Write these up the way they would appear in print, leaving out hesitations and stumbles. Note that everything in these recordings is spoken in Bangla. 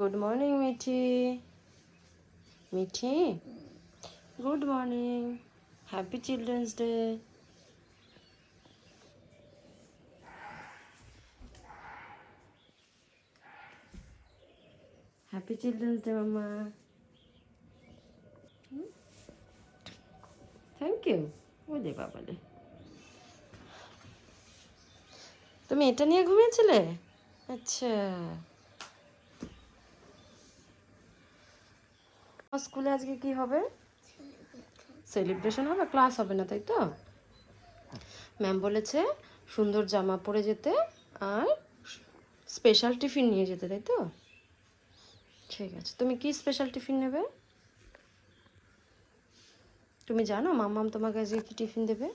Good morning Mithi. Mithi, good morning, happy children's day. Happy children's day মামা। Thank you. ওলে বাবালে, তুমি এটা নিয়ে ঘুমিয়েছিলে? আচ্ছা, স্কুলে আজকে কি হবে? সেলিব্রেশন হবে, ক্লাস হবে না, তাই তো? ম্যাম বলেছে সুন্দর জামা পরে যেতে আর স্পেশাল টিফিন নিয়ে যেতে, তাই তো? ঠিক আছে, তুমি কি স্পেশাল টিফিন নেবে? তুমি জানো মাম্মাম তোমাকে আজকে কি টিফিন দেবে?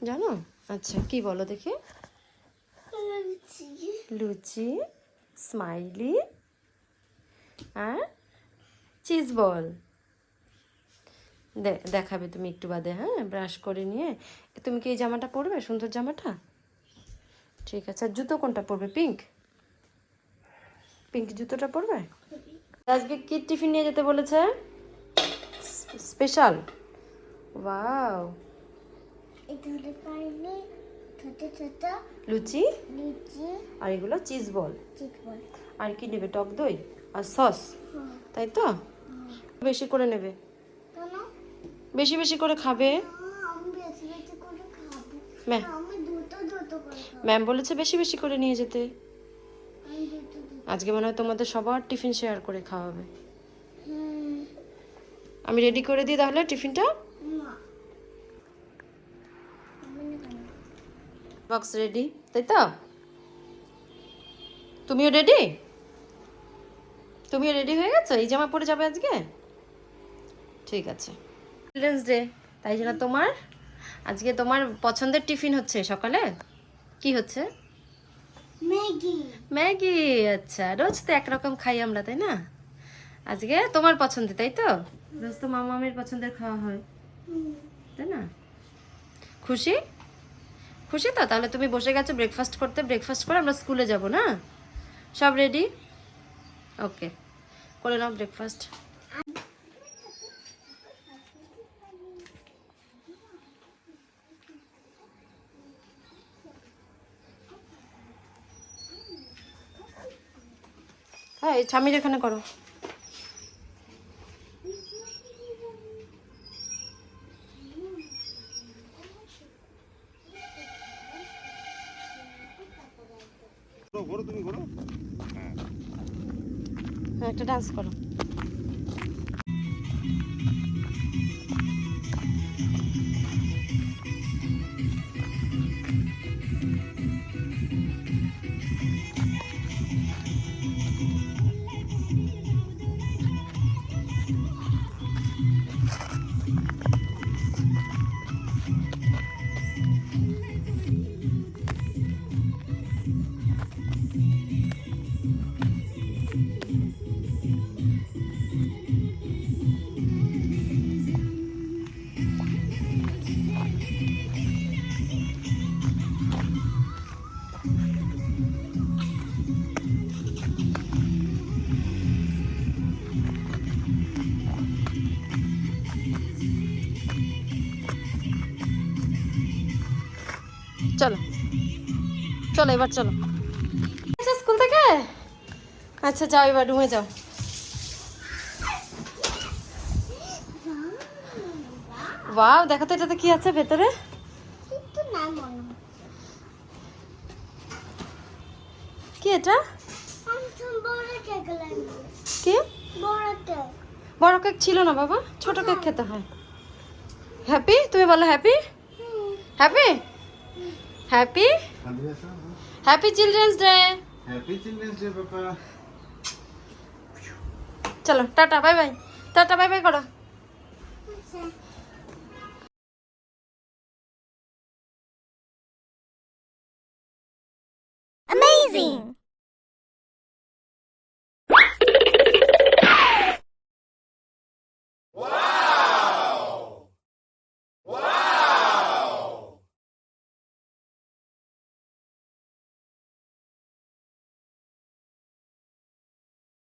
জানো? আচ্ছা, কি বলো দেখি। লুচি, স্মাইলি আর চিজ বল দেখাবে তুমি একটু বাদে। হ্যাঁ, ব্রাশ করে নিয়ে। তুমি কি এই জামাটা পরবে, সুন্দর জামাটা? ঠিক আছে। আর জুতো কোনটা পরবে? পিঙ্ক পিঙ্ক জুতোটা পরবে? আজকে কি টিফিন নিয়ে যেতে বলেছে? স্পেশাল। ওয়াও, লুচি আর এগুলো চিজ বল। আর কি নেবে? টক দই আর সস, তাই তো? বেশি করে নেবে, বেশি বেশি করে খাবে। ম্যাম বলেছে বেশি বেশি করে নিয়ে যেতে। আজকে মনে হয় তোমাদের সবার টিফিন শেয়ার করে খাওয়াবে। আমি রেডি করে দিই তাহলে টিফিনটা। বক্স রেডি, তাই তো? তুমিও রেডি? তুমিও রেডি হয়ে গেছো? এই জামা পরে যাবে আজকে? ঠিক আছে, চিলড্রেন্স ডে, তাই জন্য তোমার আজকে তোমার পছন্দের টিফিন হচ্ছে সকালে। কি হচ্ছে? ম্যাগি। ম্যাগি, আচ্ছা। রোজ তো একরকম খাই আমরা, তাই না? আজকে তোমার পছন্দের, তাই তো? রোজ তো মামামের পছন্দের খাওয়া হয়, তাই না? খুশি? খুশি তো? তাহলে তুমি বসে গেছো ব্রেকফাস্ট করতে। ব্রেকফাস্ট করে আমরা স্কুলে যাব না? সব রেডি? ওকে, করে নাও ব্রেকফাস্ট। হ্যাঁ, এই ছামির এখানে করো। হ্যাঁ, একটা ডান্স করো। চলো চলো, এবার চলো। আচ্ছা, স্কুল থেকে? আচ্ছা, যাও এবার রুমে যাও। ওয়াও, দেখো তো এটাতে কি আছে ভেতরে। কি এটা? কি? বড় কেক ছিল না বাবা, ছোট কেক খেতে হয়। হ্যাপি, তুমি বলো happy. Happy happy happy children's day. Happy children's day পাপা। চলো tata bye bye, tata bye bye করো।